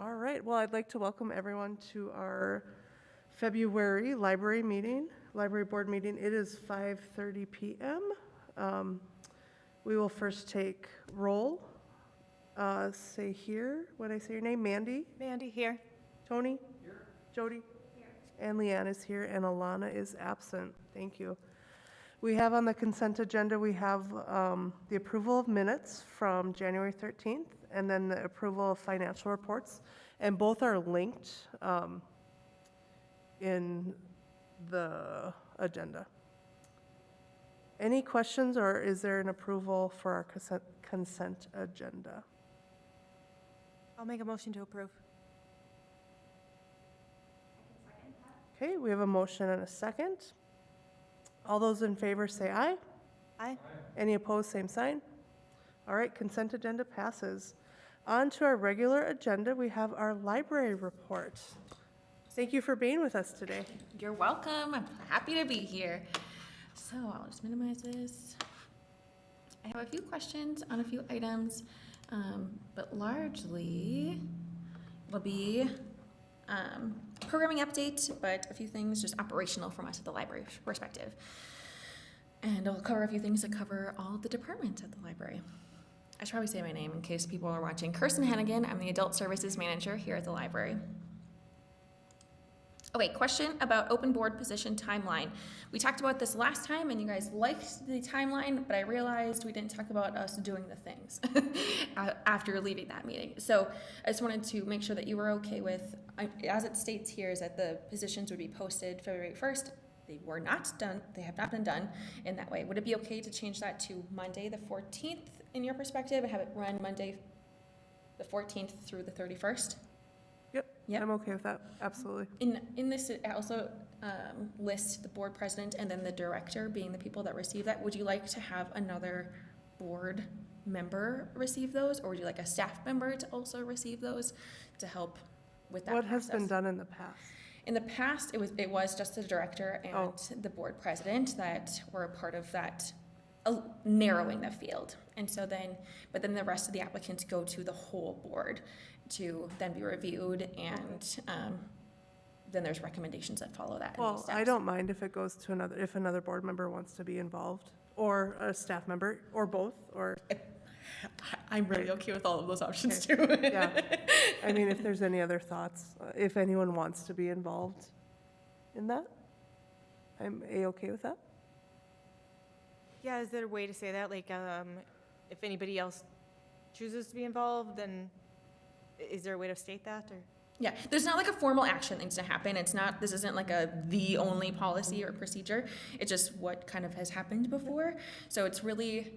All right, well, I'd like to welcome everyone to our February library board meeting. It is 5:30 p.m. We will first take roll. Say here, when I say your name, Mandy? Mandy, here. Tony? Here. Jody? Here. And Leanne is here, and Alana is absent. Thank you. We have on the consent agenda, we have the approval of minutes from January 13th, and then the approval of financial reports, and both are linked in the agenda. Any questions, or is there an approval for our consent agenda? I'll make a motion to approve. Okay, we have a motion and a second. All those in favor say aye. Aye. Any opposed, same sign. All right, consent agenda passes. On to our regular agenda, we have our library report. Thank you for being with us today. You're welcome. I'm happy to be here. So I'll just minimize this. I have a few questions on a few items, but largely will be programming update, but a few things just operational from us at the library perspective. And I'll cover a few things that cover all the departments at the library. I should probably say my name in case people are watching. Kirsten Hennigan, I'm the Adult Services Manager here at the library. Okay, question about open board position timeline. We talked about this last time and you guys liked the timeline, but I realized we didn't talk about us doing the things after leaving that meeting. So I just wanted to make sure that you were okay with, as it states here, is that the positions would be posted February 1st. They were not done, they have not been done in that way. Would it be okay to change that to Monday the 14th in your perspective and have it run Monday the 14th through the 31st? Yep, I'm okay with that, absolutely. In this, it also lists the board president and then the director being the people that receive that. Would you like to have another board member receive those, or would you like a staff member to also receive those to help with that What process? has been done in the past? In the past, it was just the director and the board president that were a part of that narrowing the field. And so but then the rest of the applicants go to the whole board to then be reviewed, and then there's recommendations that follow that. Well, I don't mind if it goes to if another board member wants to be involved, or a staff member, or both, or. I'm really okay with all of those options too. Yeah, I mean, if there's any other thoughts, if anyone wants to be involved in that, I'm A-okay with that. Yeah, is there a way to say that? Like, if anybody else chooses to be involved, then is there a way to state that? Or? Yeah, there's not like a formal action that needs to happen. This isn't like the only policy or procedure. It's just what kind of has happened before. So it's really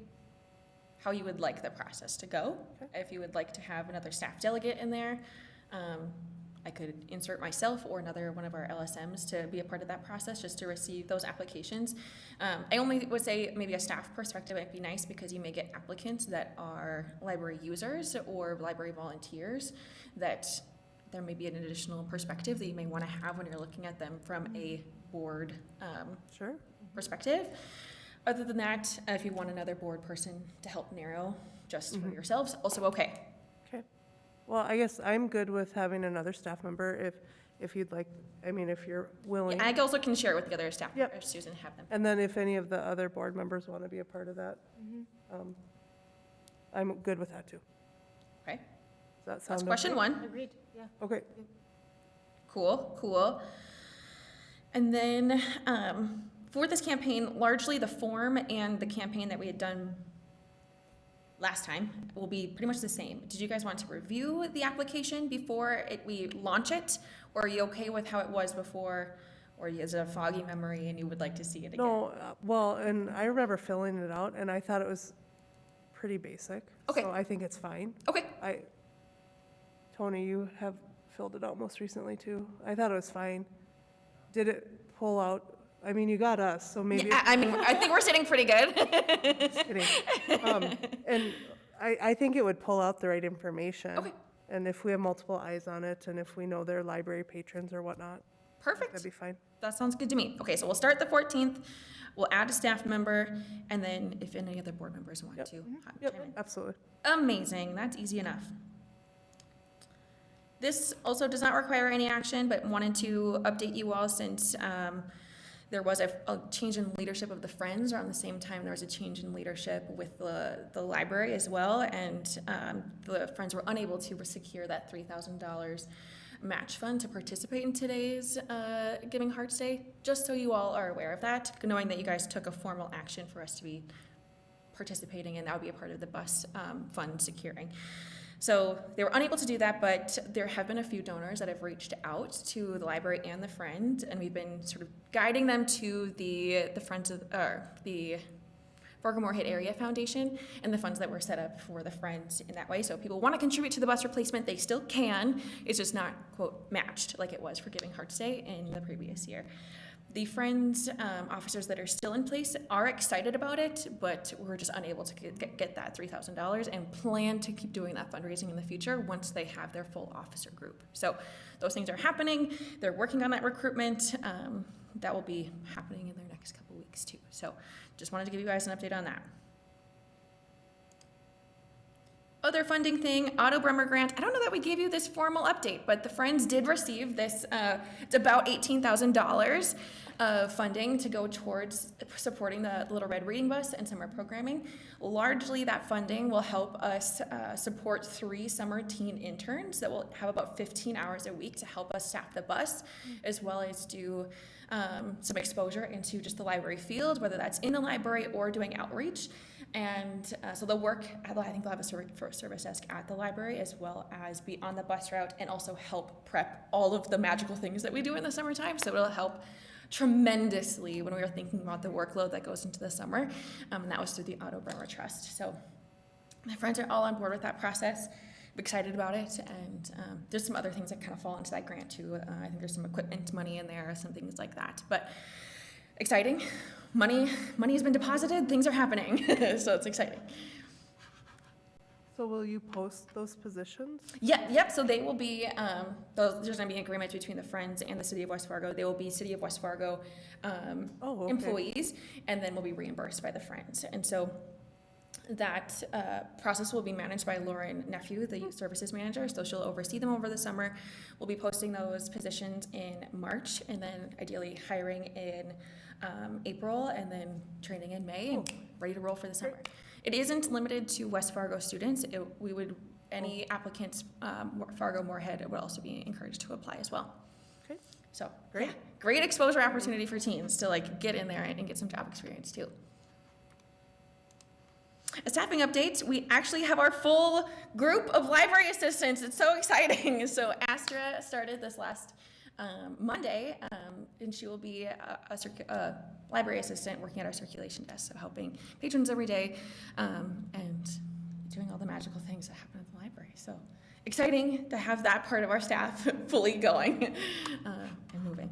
how you would like the process to go. Okay. If you would like to have another staff delegate in there, I could insert myself or one of our LSMs to be a part of that process just to receive those applications. I only would say maybe a staff perspective might be nice because you may get applicants that are library users or library volunteers that there may be an additional perspective that you may want to have when you're looking at them from a board perspective. Other than that, if you want another board person to help narrow just for yourselves, also okay. Okay. Well, I guess I'm good with having another staff member if you'd like, I mean, if you're willing. Yeah, I also can share it with the other staff members, Susan, have them. And then if any of the other board members want to be a part of that, I'm good with that too. Okay. Does that sound That's question okay? one. Agreed, yeah. Okay. Cool. And then for this campaign, largely the form and the campaign that we had done last time will be pretty much the same. Did you guys want to review the application before we launch it, or are you okay with how it was before, or is it a foggy memory and you would like to see it again? No, well, and I remember filling it out and I thought it was pretty basic. Okay. So I think it's fine. Okay. Tony, you have filled it out most recently too. I thought it was fine. Did it pull out? I mean, you got us, so maybe. Yeah, I mean, I think we're sitting pretty good. Just kidding. And I think it would pull out the right information. Okay. And if we have multiple eyes on it, and if we know they're library patrons or whatnot. Perfect. That'd be fine. That sounds good to me. Okay, so we'll start the 14th. We'll add a staff member, and then if any other board members want to chime in. Absolutely. Amazing. That's easy enough. This also does not require any action, but wanted to update you all since there was a change in leadership of the Friends around the same time there was a change in leadership with the library as well, and the Friends were unable to secure that $3,000 match fund to participate in today's Giving Hearts Day. Just so you all are aware of that, knowing that you guys took a formal action for us to be participating, and that would be a part of the bus fund securing. So they were unable to do that, but there have been a few donors that have reached out to the library and the Friend, and we've been sort of guiding them to the Friends of the Fargo Moorhead Area Foundation and the funds that were set up for the Friends in that way. So if people want to contribute to the bus replacement, they still can. It's just not, quote, matched like it was for Giving Hearts Day in the previous year. The Friends officers that are still in place are excited about it, but we're just unable to get that $3,000 and plan to keep doing that fundraising in the future once they have their full officer group. So those things are happening. They're working on that recruitment. That will be happening in their next couple weeks too. So just wanted to give you guys an update on that. Other funding thing, Otto Bremer grant. I don't know that we gave you this formal update, but the Friends did receive this. It's about $18,000 of funding to go towards supporting the Little Red Reading Bus and summer programming. Largely, that funding will help us support 3 summer teen interns that will have about 15 hours a week to help us staff the bus, as well as do some exposure into just the library field, whether that's in the library or doing outreach. And so they'll work, I think they'll have a service desk at the library, as well as be on the bus route and also help prep all of the magical things that we do in the summertime. So it'll help tremendously when we were thinking about the workload that goes into the summer. And that was through the Otto Bremer Trust. So my friends are all on board with that process. I'm excited about it. And there's some other things that kind of fall into that grant too. I think there's some equipment money in there, some things like that. But exciting. Money has been deposited, things are happening, so it's exciting. So will you post those positions? Yep, so they will be, there's gonna be an agreement between the Friends and the City of West Fargo. They will be City of West Fargo Okay. employees, and then will be reimbursed by the Friends. And so that process will be managed by Lauren Nephew, the Youth Services Manager, so she'll oversee them over the summer. We'll be posting those positions in March, and then ideally hiring in April, and then training in May, and ready to roll for the summer. It isn't limited to West Fargo students. Any applicants, Fargo Moorhead would also be encouraged to apply as well. Okay. So Great. yeah, great exposure opportunity for teens to like get in there and get some job experience too. A staffing update, we actually have our full group of library assistants. It's so exciting. So Astra started this last Monday, and she will be a library assistant working at our circulation desk, so helping patrons every day and doing all the magical things that happen at the library. So exciting to have that part of our staff fully going and moving.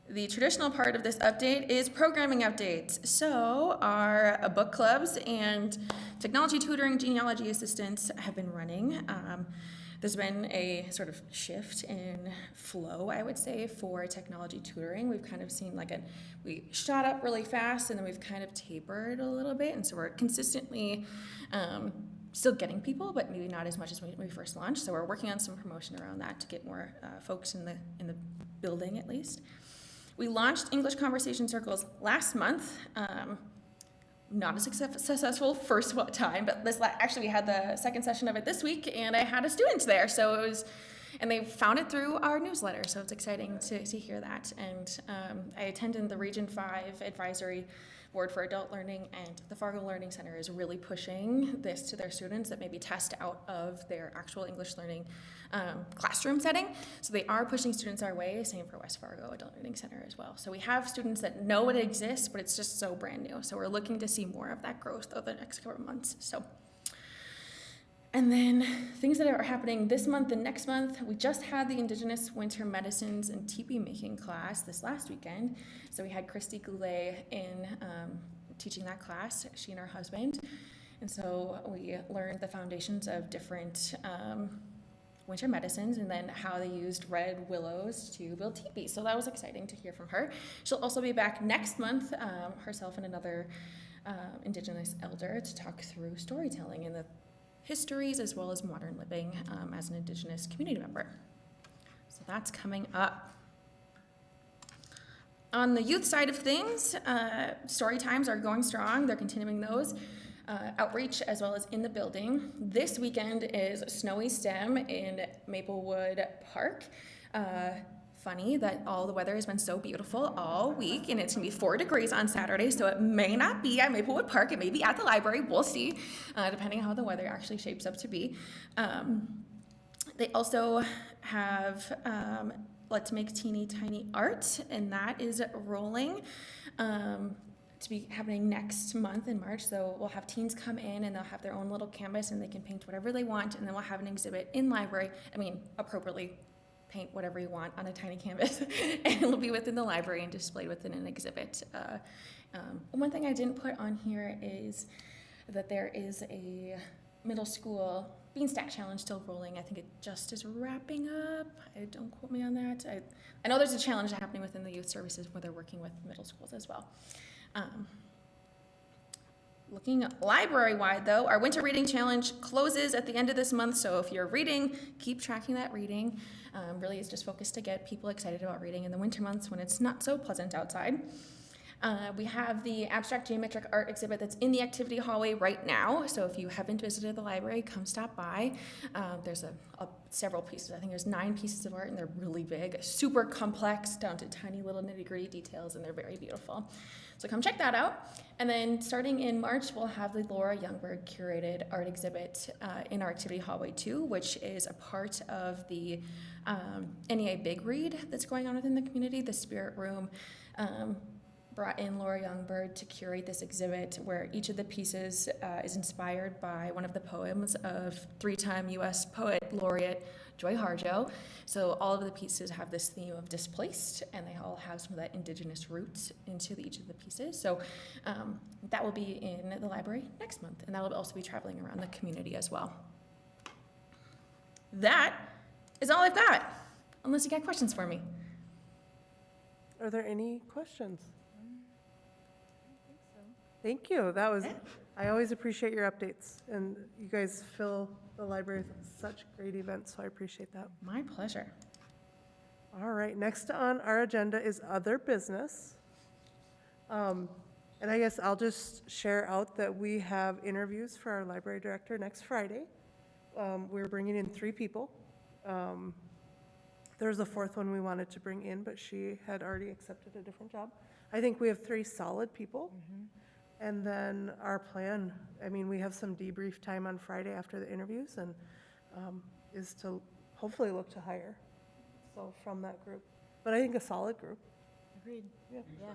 The traditional part of this update is programming updates. So our book clubs and technology tutoring genealogy assistants have been running. There's been a sort of shift in flow, I would say, for technology tutoring. We've kind of seen we shot up really fast, and then we've kind of tapered a little bit, and so we're consistently still getting people, but maybe not as much as when we first launched. So we're working on some promotion around that to get more folks in the building at least. We launched English Conversation Circles last month. Not a successful first time, but actually we had the second session of it this week, and I had a student there, so it was, and they found it through our newsletter, so it's exciting to hear that. And I attended the Region 5 Advisory Board for Adult Learning, and the Fargo Learning Center is really pushing this to their students that maybe test out of their actual English learning classroom setting. So they are pushing students our way, same for West Fargo Adult Learning Center as well. So we have students that know it exists, but it's just so brand new. So we're looking to see more of that growth over the next couple of months. So, and then things that are happening this month and next month, we just had the Indigenous Winter Medicines and teepee making class this last weekend. So we had Christy Goulet in teaching that class, she and her husband. And so we learned the foundations of different winter medicines, and then how they used red willows to build teepees. So that was exciting to hear from her. She'll also be back next month, herself and another Indigenous elder, to talk through storytelling and the histories as well as modern living as an Indigenous community member. So that's coming up. On the youth side of things, story times are going strong. They're continuing those. Outreach as well as in the building. This weekend is Snowy STEM in Maplewood Park. Funny that all the weather has been so beautiful all week, and it's gonna be 4 degrees on Saturday, so it may not be at Maplewood Park, it may be at the library, we'll see, depending on how the weather actually shapes up to be. They also have Let's Make Teeny Tiny Art, and that is rolling to be happening next month in March. So we'll have teens come in and they'll have their own little canvas and they can paint whatever they want, and then we'll have an exhibit in library. I mean, appropriately paint whatever you want on a tiny canvas, and it'll be within the library and displayed within an exhibit. One thing I didn't put on here is that there is a middle school Beanstack Challenge still rolling. I think it just is wrapping up. Don't quote me on that. I know there's a challenge happening within the youth services where they're working with middle schools as well. Looking library-wide, though, our Winter Reading Challenge closes at the end of this month, so if you're reading, keep tracking that reading. Really is just focused to get people excited about reading in the winter months when it's not so pleasant outside. We have the abstract geometric art exhibit that's in the activity hallway right now, so if you haven't visited the library, come stop by. There's several pieces. I think there's 9 pieces of art, and they're really big, super complex, down to tiny little nitty-gritty details, and they're very beautiful. So come check that out. And then starting in March, we'll have the Laura Youngberg curated art exhibit in our activity hallway too, which is a part of the NEA Big Read that's going on within the community. The Spirit Room brought in Laura Youngberg to curate this exhibit where each of the pieces is inspired by one of the poems of 3-time U.S. poet laureate Joy Harjo. So all of the pieces have this theme of displaced, and they all have some of that Indigenous roots into each of the pieces. So that will be in the library next month, and that will also be traveling around the community as well. That is all I've got, unless you got questions for me. Are there any questions? Thank you. That was, I always appreciate your updates, and you guys fill the library with such great events, so I appreciate that. My pleasure. All right, next on our agenda is other business. And I guess I'll just share out that we have interviews for our library director next Friday. We're bringing in 3 people. There's a 4th one we wanted to bring in, but she had already accepted a different job. I think we have 3 solid people. And then our plan, I mean, we have some debrief time on Friday after the interviews, and is to hopefully look to hire. So from that group, but I think a solid group. Agreed. Yeah. Yeah.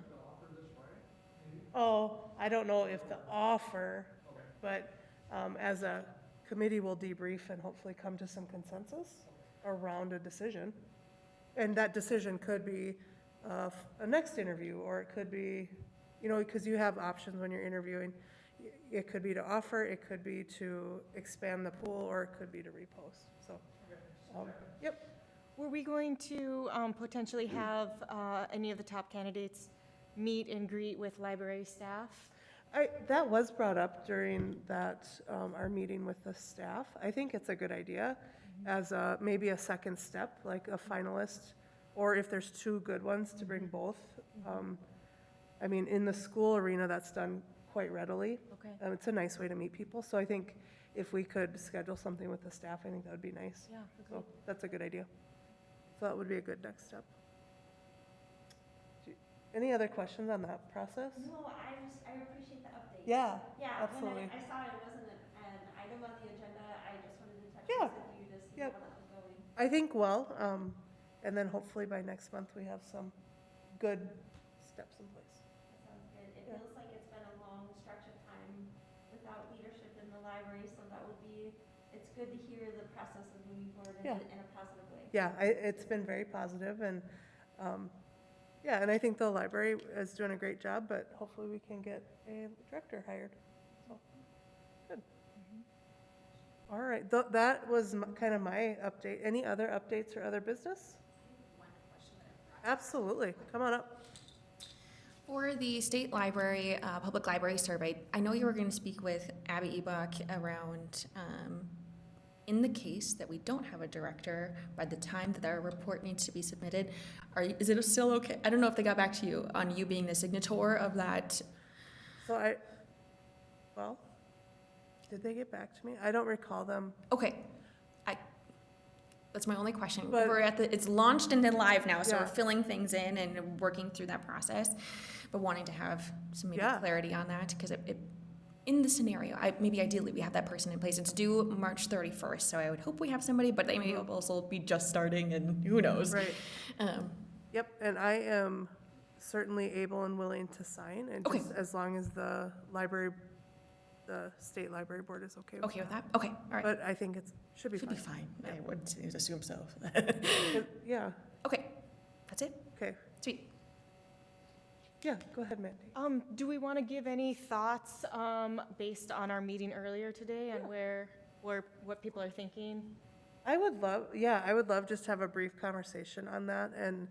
Oh, I don't know if the offer, but as a committee, we'll debrief and hopefully come to some consensus around a decision. And that decision could be a next interview, or it could be, you know, because you have options when you're interviewing. It could be to offer, it could be to expand the pool, or it could be to repost. So, yep. Were we going to potentially have any of the top candidates meet and greet with library staff? That was brought up during that, our meeting with the staff. I think it's a good idea as maybe a second step, like a finalist, or if there's 2 good ones, to bring both. I mean, in the school arena, that's done quite readily. Okay. It's a nice way to meet people. So I think if we could schedule something with the staff, I think that would be nice. Yeah. So that's a good idea. So that would be a good next step. Any other questions on that process? No, I appreciate the update. Yeah, Yeah, absolutely. when I saw it wasn't an item on the agenda, I just wanted to touch Yeah. base with you to see Yep. how that was going. I think well, and then hopefully by next month we have some good steps in place. That sounds good. It Yeah. feels like it's been a long stretch of time without leadership in the library, so that would be, it's good to hear the process of moving forward Yeah. in a positive way. Yeah, it's been very positive, and yeah, and I think the library is doing a great job, but hopefully we can get a director hired. So, good. All right, that was kind of my update. Any other updates or other business? Absolutely, come on up. For the state library, public library survey, I know you were going to speak with Abby Ebach around, in the case that we don't have a director by the time that our report needs to be submitted, is it still okay? I don't know if they got back to you on you being the signator of that. So well, did they get back to me? I don't recall them. Okay, that's my only question. But- We're it's launched and then live now, so Yeah. we're filling things in and working through that process, but wanting to have some maybe Yeah. clarity on that, because in the scenario, maybe ideally we have that person in place. It's due March 31st, so I would hope we have somebody, but they may also be just starting, and who knows? Right. Um, Yep, and I am certainly able and willing to sign, and Okay. just as long as the state library board is okay with okay with that? Okay, all right. But I think should be Should fine. be fine. I would assume so. Yeah, Okay, that's it. okay. Sweet. Yeah, go ahead, Mandy. Do we want to give any thoughts, based on our meeting earlier today on what people are thinking? I would love just to have a brief conversation on that and,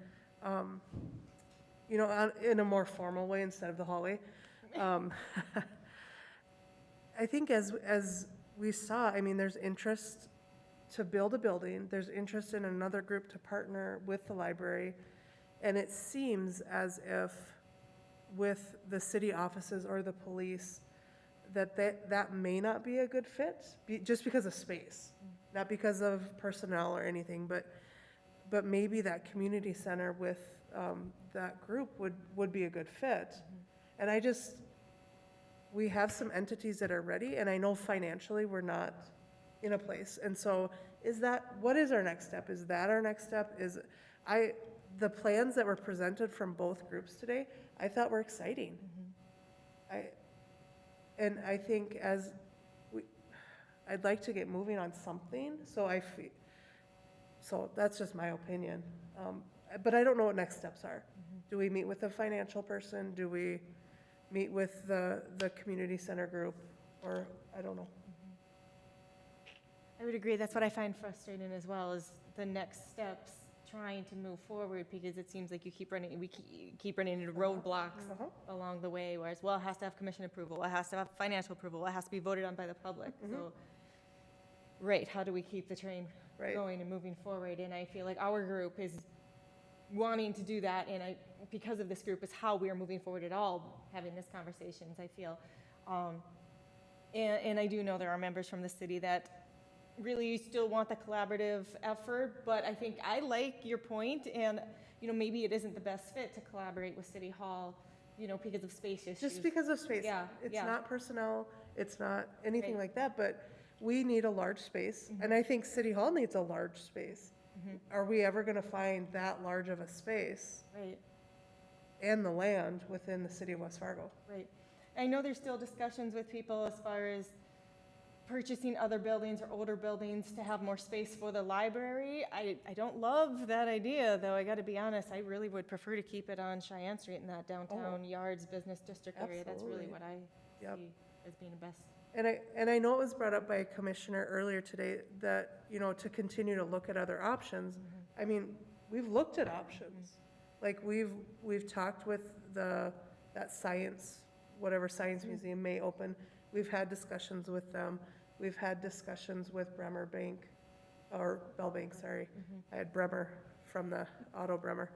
in a more formal way instead of the hallway. I think as we saw, I mean, there's interest to build a building, there's interest in another group to partner with the library, and it seems as if with the city offices or the police, that may not be a good fit, just because of space, not because of personnel or anything, but maybe that community center with that group would be a good fit. And we have some entities that are ready, and I know financially we're not in a place. And so what is our next step? Is that our next step? The plans that were presented from both groups today, I thought were exciting. I think I'd like to get moving on something, so that's just my opinion. But I don't know what next steps are. Do we meet with a financial person? Do we meet with the community center group? Or, I don't know. I would agree. That's what I find frustrating as well, is the next steps trying to move forward, because it seems like we keep running into roadblocks Uh-huh. along the way, whereas, well, it has to have commission approval, it has to have financial approval, it has to be voted on by the public. So, right, how do we keep the train Right. going and moving forward? And I feel like our group is wanting to do that, and because of this group is how we are moving forward at all, having these conversations, I feel. And I do know there are members from the city that really still want the collaborative effort, but I think I like your point, and, maybe it isn't the best fit to collaborate with City Hall, because of space issues. Just because of space. Yeah, It's yeah. not personnel, it's not anything Right. like that, but we need a large space, and I think City Hall needs a large space. Are we ever gonna find that large of a space Right, and the land within the city of West Fargo? right. I know there's still discussions with people as far as purchasing other buildings or older buildings to have more space for the library. I don't love that idea, though, I gotta be honest. I really would prefer to keep it on Cheyenne Street in that downtown Yards Business District area. That's really Absolutely. what I Yep. see as being the best. And I know it was brought up by a commissioner earlier today that, to continue to look at other options. I mean, we've looked at options. Like, we've talked with that whatever science museum may open. We've had discussions with them. We've had discussions with Bremer Bank, or Bell Bank, sorry. I had Bremer from the Auto Bremer.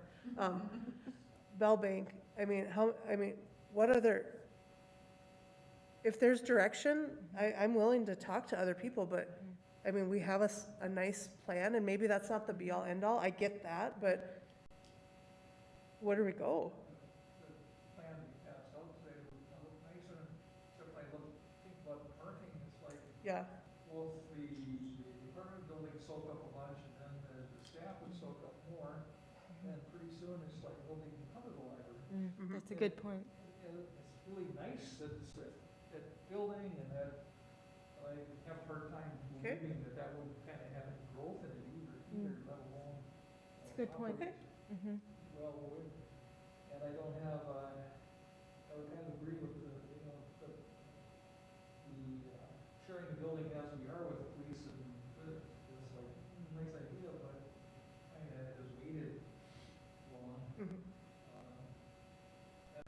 Bell Bank, what other, if there's direction, I'm willing to talk to other people, but, we have a nice plan, and maybe that's not the be-all, end-all, I get that, but where do we go? The plan we passed out today looked nicer, except when I think about the parking, it's like Yeah, both the apartment building soak up a bunch, and then the staff would soak up more, and pretty soon it's like building cover the library. That's a good point. And it's really nice that it's that building, and that I have a hard time Okay. believing that would kind of have any growth in it either, let alone. It's a good point. Okay. Mhm. Well, and I don't have, I would kind of agree with the sharing the building as we are with the police, and it's like, nice idea, but kind of has waited long. Mhm. And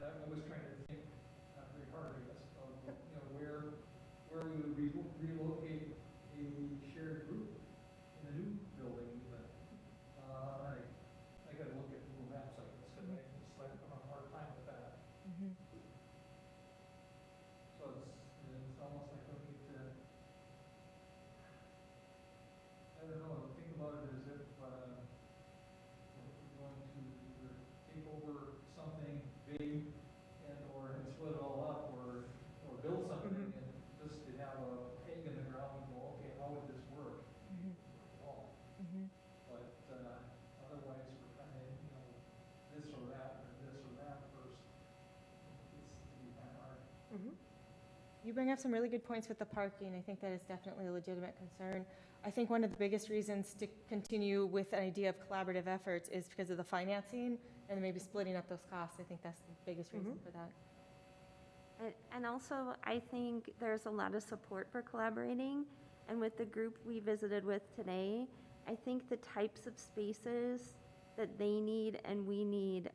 bring up some really good points with the parking. I think that is definitely a legitimate concern. I think one of the biggest reasons to continue with an idea of collaborative efforts is because of the financing and maybe splitting up those costs. I think that's the biggest reason for that. And also, I think there's a lot of support for collaborating. And with the group we visited with today, I think the types of spaces that they need and we need,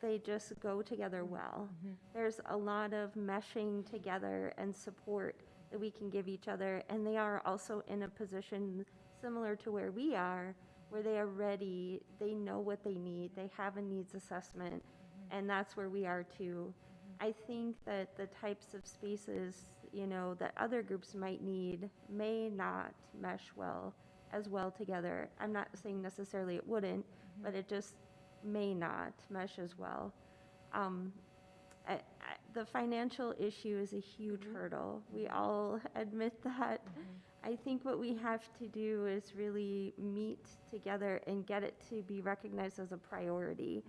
they just go together well. There's a lot of meshing together and support that we can give each other. And they are also in a position similar to where we are, where they are ready, they know what they need, they have a needs assessment, and that's where we are too. I think that the types of spaces, you know, that other groups might need may not mesh as well together. I'm not saying necessarily it wouldn't, but it just may not mesh as well. The financial issue is a huge hurdle. We all admit that. I think what we have to do is really meet together and get it to be recognized as a priority.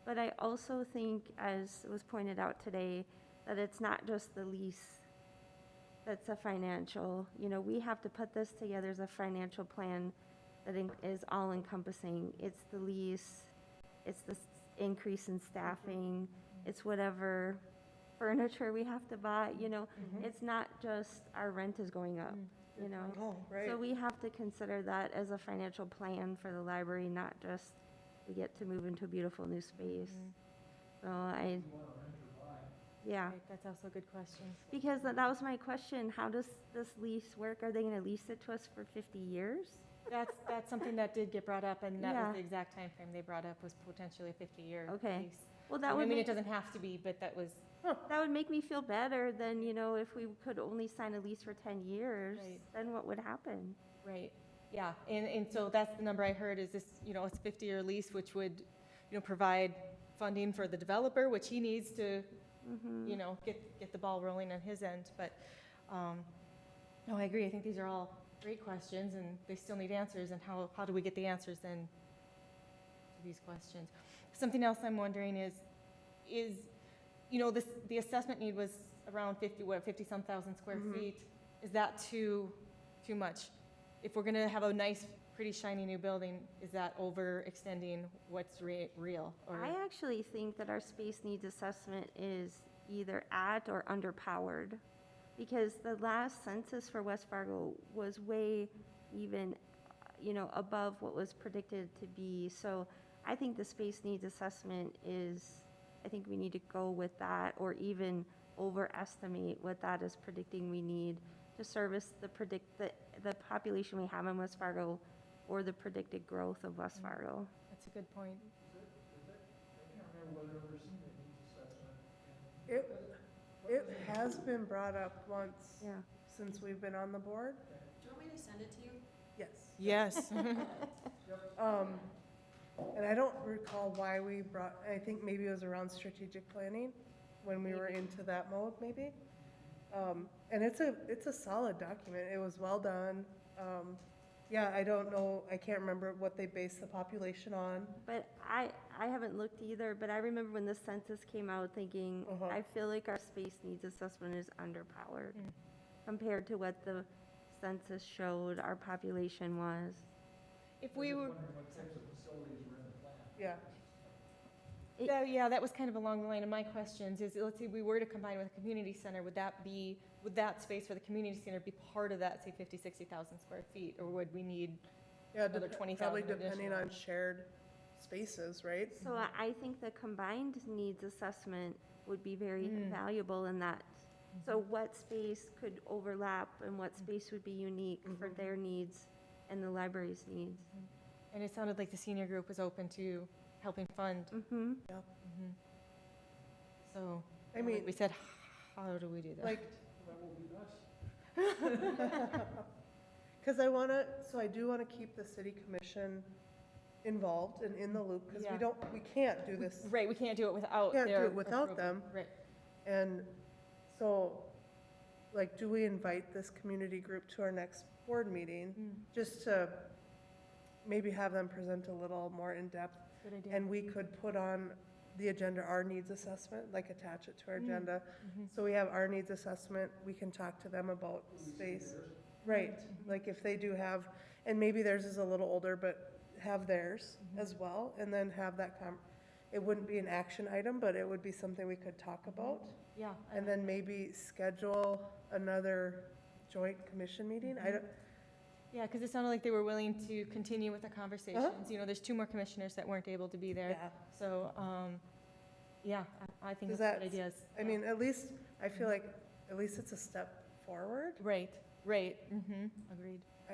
But I also think, as was pointed out today, that it's not just the lease that's a financial, you know, we have to put this together as a financial plan that is all encompassing. It's the lease, it's the increase in staffing, it's whatever furniture we have to buy, you know, it's not just our rent is going up, you know. Oh, right. So we have to consider that as a financial plan for the library, not just we get to move into a beautiful new space. So yeah, Right, that's also a good question. because that was my question. How does this lease work? Are they going to lease it to us for 50 years? That's something that did get brought up, and that Yeah. was the exact time frame they brought up, was potentially a 50-year Okay. lease. Well, that I would mean, it make, doesn't have to be, but that was, me feel better than, you know, if we could only sign a lease for 10 years, Right. then what would happen? right, yeah. And so that's the number I heard, is this, you know, it's a 50-year lease, which would, you know, provide funding for the developer, which he needs to, you know, get the ball rolling on his end. But, no, I agree. I think these are all great questions, and they still need answers. And how do we get the answers then to these questions? Something else I'm wondering is, you know, the assessment need was around 50-some thousand square feet. Is that too much? If we're gonna have a nice, pretty shiny new building, is that overextending what's real? Or I actually think that our space needs assessment is either at or underpowered, because the last census for West Fargo was way even, you know, above what was predicted to be. So I think the space needs assessment is, I think we need to go with that, or even overestimate what that is predicting we need to service the population we have in West Fargo, or the predicted growth of West Fargo. That's a good point. I can't remember whether I've ever seen a needs assessment. It has been brought up once Yeah. since we've been on the board. Do you want me to send it to you? Yes. Yes. And I don't recall why we brought, I think maybe it was around strategic planning, when we were into that mode, maybe. And it's a solid document. It was well done. Yeah, I don't know, I can't remember what they based the population on. But I haven't looked either, but I remember when the census came out thinking, I feel like our space needs assessment is underpowered compared to what the census showed our population was. If we were, Wondering what types of facilities were in the plan. Yeah. yeah, that was kind of along the line of my questions, is let's say we were to combine with a community center, would that space for the community center be part of that, say 50-60,000 square feet? Or would we need Yeah, another 20,000 probably depending additional? on shared spaces, right? So I think the combined needs assessment would be very valuable in that. So what space could overlap and what space would be unique for their needs and the library's needs? And it sounded like the senior group was open to helping fund. Mm-hmm. So, I mean, we said, how do we do that? like, That will be us. because so I do want to keep the city commission involved and in the loop, because Yeah. we can't do this. Right, we can't do it without Can't do their it without approval. them. Right. And so, like, do we invite this community group to our next board meeting? Just to maybe have them present a little more in-depth, Good idea. and we could put on the agenda, our needs assessment, like attach it to our Mm. agenda. Mhm. So we have our needs assessment, we can talk to them about space. Right, like if they do have, and maybe theirs is a little older, but have theirs as well, and then have that it wouldn't be an action item, but it would be something we could talk about. Yeah. I And then maybe schedule another joint commission meeting. I don't, Yeah, because it sounded like they were willing to continue with the conversations. You know, there's 2 more commissioners that weren't able to be there. yeah, So, yeah, I think Does that's that- good ideas. I mean, at least, I feel like, at least it's a step forward. Right, agreed. I,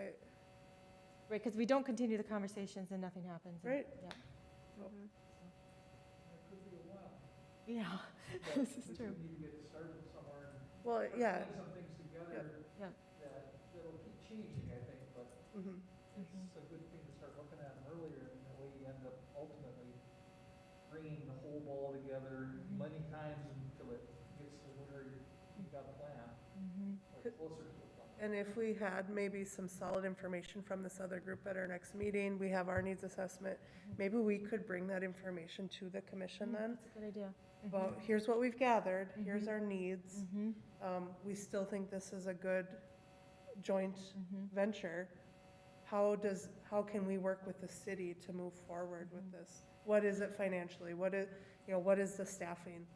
Right, because we don't continue the conversations and nothing happens. and- Right. Yeah. Mhm. It could be a while. Yeah, But this is we true. need to get started somewhere and well, start yeah, putting some things together Yeah. that'll keep changing, I think, but mhm. it's a good thing to start looking at them earlier, and that way you end up ultimately bringing the whole ball together many times until it gets to where you've got a plan, or closer to a plan. And if we had maybe some solid information from this other group at our next meeting, we have our needs assessment, maybe we could bring that information to the commission then. That's a good idea. About, here's what we've gathered, here's Mhm. our needs. Mhm. We still think this is a good joint Mhm. venture. How can we work with the city to move forward with this? What is it financially? What is the staffing?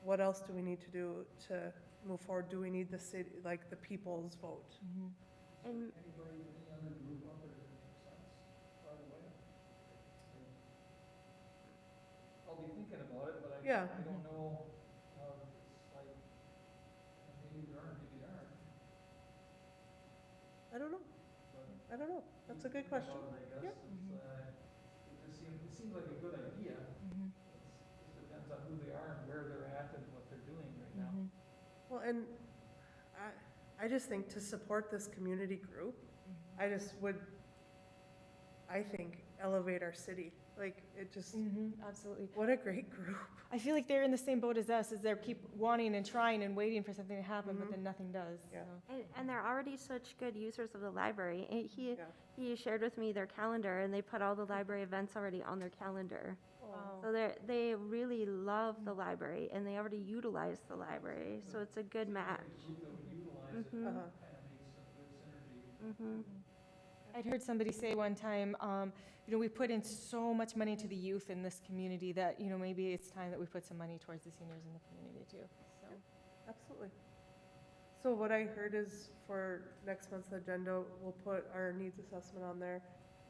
What else do we need to do to move forward? Do we need the city, like the people's vote? Mhm. And Anybody, any other group out there that makes sense, by the way? I'll be thinking about it, but Yeah. I don't know, it's like, maybe there aren't, maybe there aren't, I don't know. but. I don't know. That's a good Think about question. it, I Yeah. guess, it seems like a good idea, Mhm. it just depends on who they are and where they're at and what they're doing right now. Mhm. Well, and I just think to support this community group, I just would, I think, elevate our city. Like, it just, Absolutely. what a great group. I feel like they're in the same boat as us, as they keep wanting and trying and waiting for something to happen, but Mhm. then nothing does. Yeah. so. And they're already such good users of the library. And Yeah. he shared with me their calendar, and they put all the library events already on their calendar. Wow. So they really love the library, and they already utilize the library, so it's a good match. Group that would utilize it, Mhm. Uh-huh. kind of makes some good synergy. Mhm. I'd heard somebody say one time, we put in so much money to the youth in this community that, maybe it's time that we put some money towards the seniors in the community too, so. Absolutely. So what I heard is for next month's agenda, we'll put our needs assessment on there.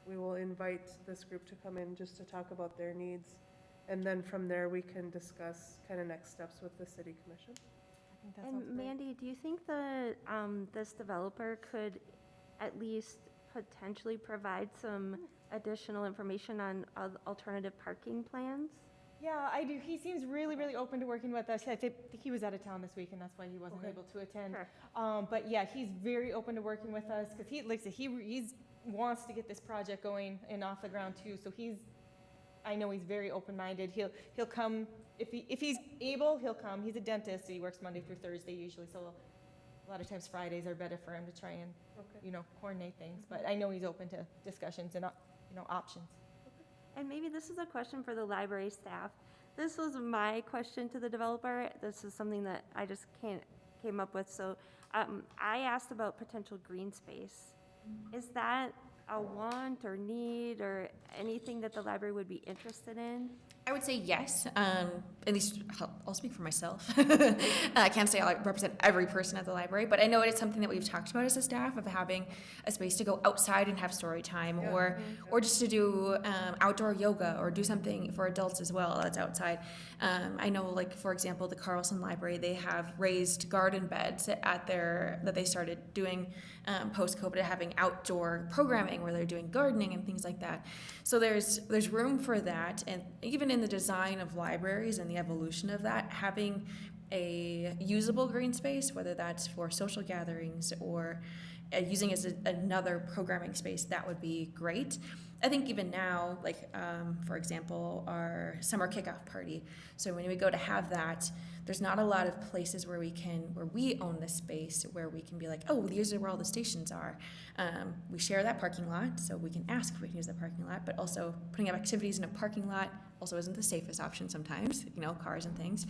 We will invite this group to come in just to talk about their needs. And then from there, we can discuss kind of next steps with the city commission. I think that sounds And great. Mandy, do you think that this developer could at least potentially provide some additional information on alternative parking plans? Yeah, I do. He seems really, really open to working with us. I think he was out of town this week, and that's why he wasn't Okay. able to attend. Sure. But yeah, he's very open to working with us because he wants to get this project going and off the ground too. So I know he's very open-minded. He'll come if he's able. He'll come. He's a dentist, so he works Monday through Thursday usually. So a lot of times Fridays are better for him to try and Okay. coordinate things. But I know he's open to discussions and options. And maybe this is a question for the library staff. This was my question to the developer. This is something that I just came up with. So I asked about potential green space. Is that a want or need or anything that the library would be interested in? I would say yes. At least I'll speak for myself. I can't say I represent every person at the library, but I know it's something that we've talked about as a staff of having a space to go outside and have story time, Yeah. or just to do outdoor yoga or do something for adults as well that's outside. I know, like for example, the Carlson Library, they have raised garden beds that they started doing post-COVID, having outdoor programming where they're doing gardening and things like that. So there's room for that, and even in the design of libraries and the evolution of that, having a usable green space, whether that's for social gatherings or using as another programming space, that would be great. I think even now, like, for example, our summer kickoff party. So when we go to have that, there's not a lot of places where we own the space, where we can be like, oh, these are where all the stations are. We share that parking lot, so we can ask if we can use the parking lot, but also putting up activities in a parking lot also isn't the safest option sometimes, cars and things.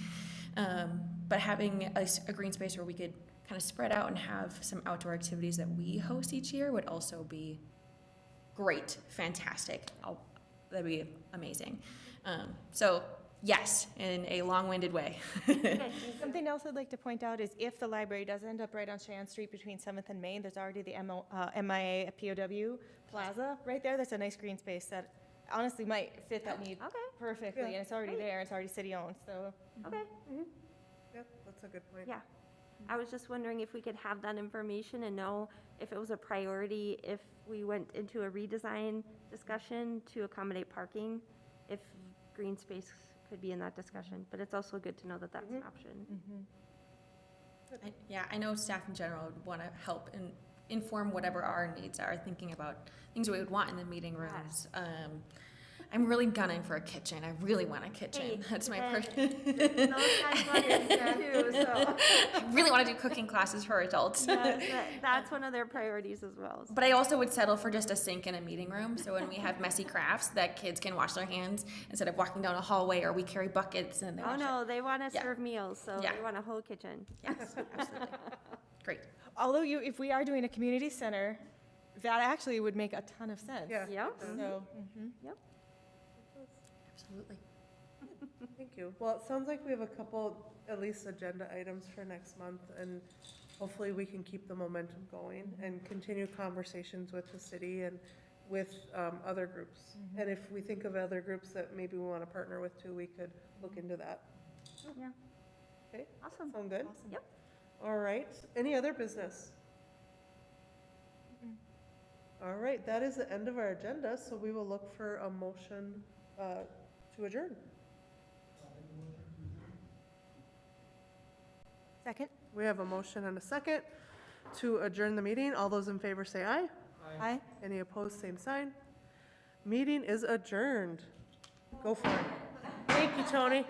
But having a green space where we could kind of spread out and have some outdoor activities that we host each year would also be great, fantastic. That'd be amazing. So yes, in a long-winded way. Something else I'd like to point out is if the library does end up right on Shan Street between 7th and Main, there's already the MIA POW Plaza right there. That's a nice green space that honestly might fit that need Okay, perfectly, and it's already Great. there. It's already city-owned, so. okay, Yep, that's a good point. yeah. I was just wondering if we could have that information and know if it was a priority, if we went into a redesign discussion to accommodate parking, if green space could be in that discussion, but it's also good to know that that's an option. I know staff in general would want to help and inform whatever our needs are, thinking about things we would want in the meeting rooms. I'm really gunning for a kitchen. I really want a kitchen. Hey, That's my then person. Those guys want it too, so. I really want to do cooking classes for adults. Yes, that's one of their priorities as well. So. But I also would settle for just a sink in a meeting room, so when we have messy crafts, that kids can wash their hands instead of walking down a hallway, or we carry buckets and they Oh, wash no, they want to Yeah. serve meals, so Yeah. they want a whole kitchen. it. Yes, absolutely. Great. Although if we are doing a community center, that actually would make a ton of sense. Yeah. Yep. So, Absolutely. Thank you. Well, it sounds like we have a couple, at least agenda items for next month, and hopefully we can keep the momentum going and continue conversations with the city and with other groups. And if we think of other groups that maybe we want to partner with too, we could look into that. Yeah. Okay, Awesome. sound good? awesome. Yep. All right, any other business? All right, that is the end of our agenda, so we will look for a motion to adjourn. Second? We have a motion and a second to adjourn the meeting. All those in favor say aye. Aye. Any opposed, same sign. Meeting is adjourned. Go for it. Thank you, Tony.